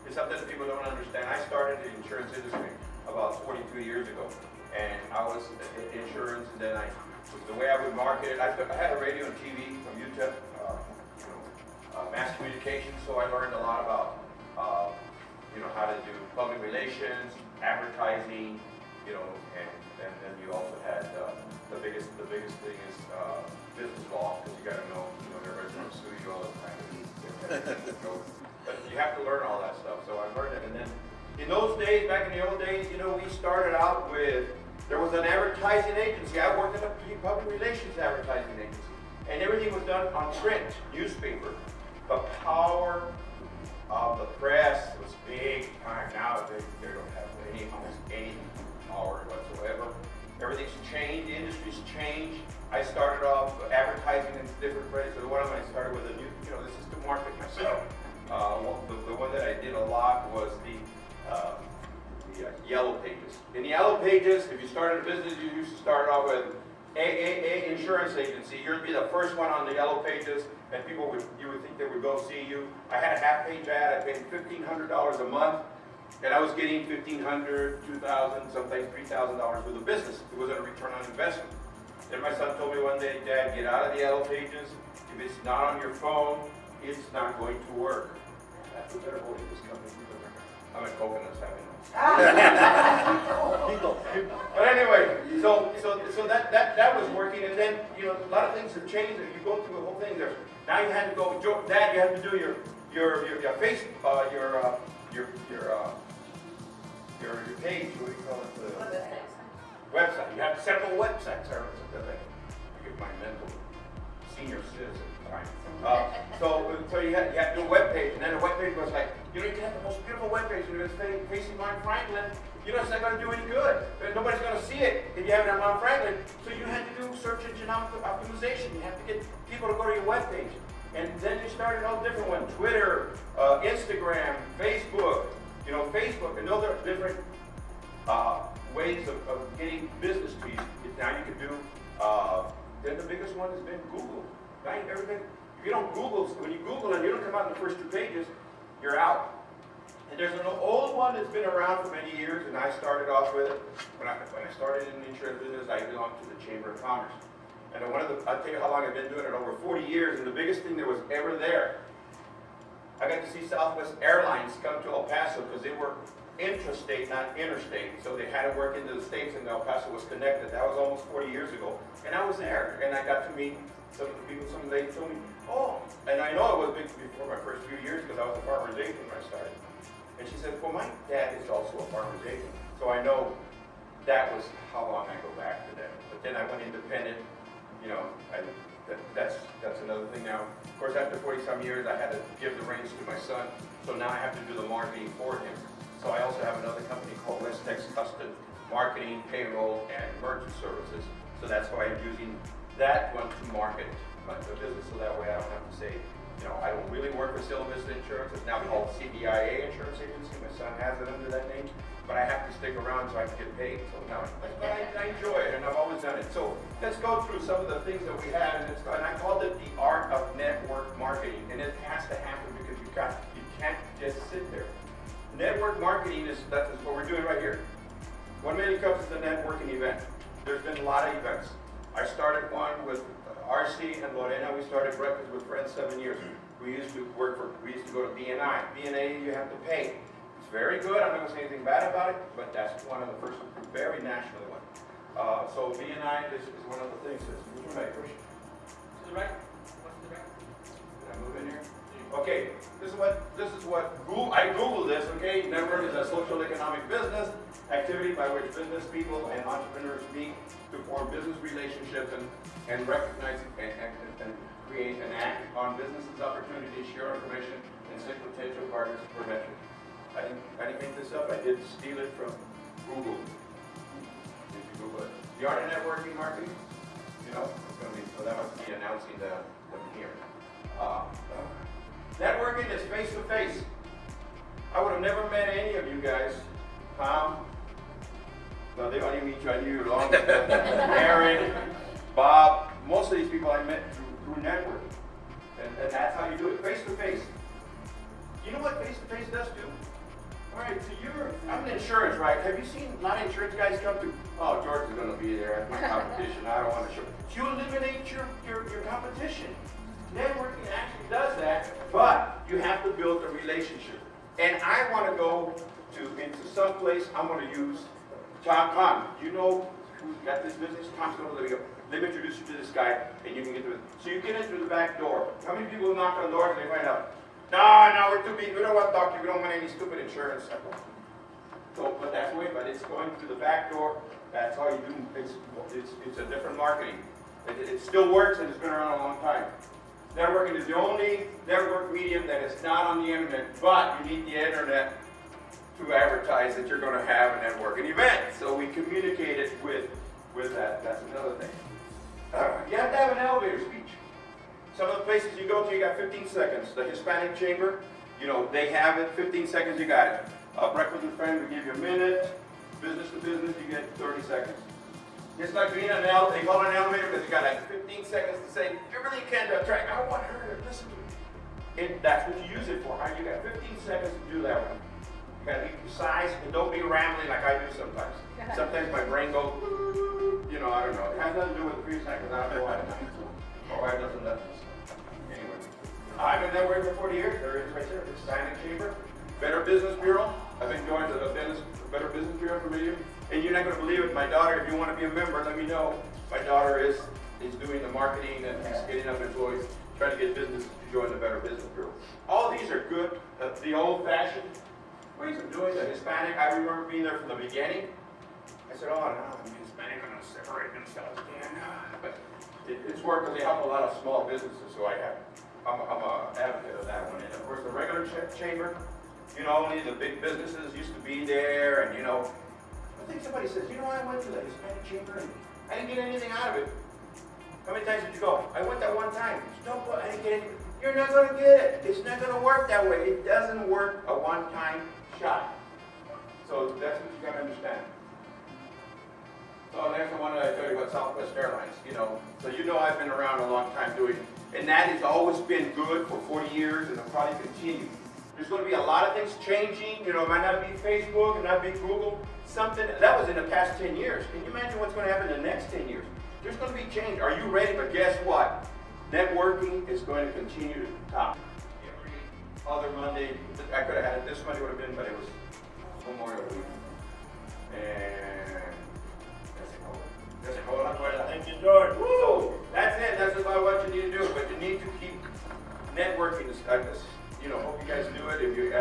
It's something that people don't understand. I started in the insurance industry about 42 years ago, and I was in insurance, and then the way I would market it, I had a radio and TV from Utah, mass communications, so I learned a lot about, how to do public relations, advertising, and then you also had the biggest thing is business law, because you got to know, everybody's going to sue you all the time. But you have to learn all that stuff, so I learned it. And then in those days, back in the old days, we started out with, there was an advertising agency. I worked at a public relations advertising agency, and everything was done on print, newspaper. The power of the press was big time. Now they don't have almost any power whatsoever. Everything's changed, the industry's changed. I started off advertising in different places. The one when I started with a new, this is to market myself. The one that I did a lot was the Yellow Pages. In the Yellow Pages, if you started a business, you used to start off with a insurance agency. You'd be the first one on the Yellow Pages, and you would think they would go see you. I had a half-page ad. I paid $1,500 a month, and I was getting $1,500, $2,000, sometimes $3,000 worth of business. It wasn't a return on investment. Then my son told me one day, Dad, get out of the Yellow Pages. If it's not on your phone, it's not going to work. That's what they're holding this company. I'm at coconuts having But anyway, so that was working, and then a lot of things have changed. If you go through the whole thing, now you had to go, Dad, you have to do your face, your page. What do you call it? The website. You have several websites. I get my mental senior citizen time. So you had to do a web page, and then the web page was like, you can have the most beautiful web page, and it's facing Mount Franklin. It's not going to do any good. Nobody's going to see it if you have it on Mount Franklin. So you had to do search engine optimization. You have to get people to go to your web page. And then you started all different ones: Twitter, Instagram, Facebook. Facebook, and those are different ways of getting business to you. Now you can do. Then the biggest one has been Google. Now everything. If you don't Google, when you Google and you don't come out in the first 2 pages, you're out. And there's an old one that's been around for many years, and I started off with it. When I started in the insurance business, I belonged to the Chamber of Commerce. And I'll tell you how long I've been doing it, over 40 years, and the biggest thing that was ever there, I got to see Southwest Airlines come to El Paso because they were intrastate, not interstate. So they had to work into the states, and El Paso was connected. That was almost 40 years ago. And I was there, and I got to meet some of the people. Some of them told me, oh, and I know it was big before my first few years because I was a farmer's agent when I started. And she said, well, my dad is also a farmer's agent. So I know that was how long I go back to them. But then I went independent. That's another thing now. Of course, after 40-some years, I had to give the reins to my son. So now I have to do the marketing for him. So I also have another company called West Tex Custom Marketing, Payroll, and Merchant Services. So that's why I'm using that one to market the business. So that way I don't have to say, I don't really work for Syllabus Insurance. It's now called CBIA Insurance Agency. My son has it under that name. But I have to stick around so I can get paid. So now, I enjoy it, and I've always done it. So let's go through some of the things that we had, and I called it the art of network marketing, and it has to happen because you can't just sit there. Network marketing that's what we're doing right here. 1 Million Cups is a networking event. There's been a lot of events. I started one with RC and Lorena. We started Breakfast with Friends 7 years. We used to go to BNI. BNI, you have to pay. It's very good. I'm not going to say anything bad about it, but that's one of the first, very national one. So BNI is one of the things that's moving right. To the right. What's to the right? Did I move in here? Okay. This is what I Googled this. Okay, network is a social economic business activity by which business people and entrepreneurs meet to form business relationships and recognize and create and act on businesses' opportunities, share information, and seek potential partners for mentoring. I didn't make this up. I did steal it from Google. If you Google it. The art of networking marketing, so that must be announcing them here. Networking is face-to-face. I would have never met any of you guys. Tom, no, they don't even meet you. I knew you long ago. Aaron, Bob, most of these people I met through networking. And that's how you do it, face-to-face. You know what face-to-face does too? lot of insurance guys come to, oh, George is gonna be there at my competition, I don't wanna show. You eliminate your competition. Networking actually does that, but you have to build a relationship. And I wanna go into some place, I'm gonna use Tom. You know who's got this business? Tom's gonna let me go. Let me introduce you to this guy, and you can get to it. So you get in through the back door. How many people knock on doors and they find out, no, we're too big, we don't want to talk to you, we don't want any stupid insurance. So, but that's the way, but it's going through the back door. That's all you do. It's a different marketing. It still works, and it's been around a long time. Networking is the only network medium that is not on the internet, but you need the internet to advertise that you're going to have a networking event. So we communicate it with that. That's another thing. You have to have an elevator speech. Some of the places you go to, you got 15 seconds. The Hispanic Chamber, you know, they have it, 15 seconds, you got it. Breakfast with Friends, we give you a minute. Business to business, you get 30 seconds. It's like being an elevator, they call it an elevator because you got like 15 seconds to say, you really can't attract, I want her to listen to me. And that's what you use it for, right? You got 15 seconds to do that one. You gotta be precise and don't be rambling like I do sometimes. Sometimes my brain goes, you know, I don't know. It has nothing to do with 3 seconds, I don't know why. My wife doesn't let us. Anyway, I've been networking for 40 years. There it is right there. It's Saenz Chamber. Better Business Bureau. I've been going to the Better Business Bureau for many years. And you're not going to believe it. My daughter, if you want to be a member, let me know. My daughter is doing the marketing and she's getting up employees, trying to get businesses to join the Better Business Bureau. All these are good. The old-fashioned ways of doing the Hispanic. I remember being there from the beginning. I said, oh, no, I'm Hispanic. I'm going to separate themselves again. But it's worked because they help a lot of small businesses, so I'm an advocate of that one. And of course, the regular chamber, you know, only the big businesses used to be there, and you know, I think somebody says, you know, I went to the Hispanic Chamber and I didn't get anything out of it. How many times did you go? I went that one time. I didn't get anything. You're not going to get it. It's not going to work that way. It doesn't work a one-time shot. So that's what you got to understand. So there's the one that I told you about Southwest Airlines, you know. So you know I've been around a long time doing, and that has always been good for 40 years, and it'll probably continue. There's going to be a lot of things changing, you know, it might not be Facebook, it might not be Google, something, that was in the past 10 years. Can you imagine what's going to happen in the next 10 years? There's going to be change. Are you ready? But guess what? Networking is going to continue to top. Every other Monday, I could have had it this Monday would have been, but it was Memorial Week. And thank you, George. So that's it. That's about what you need to do. But you need to keep networking. You know, hope you guys do it. If you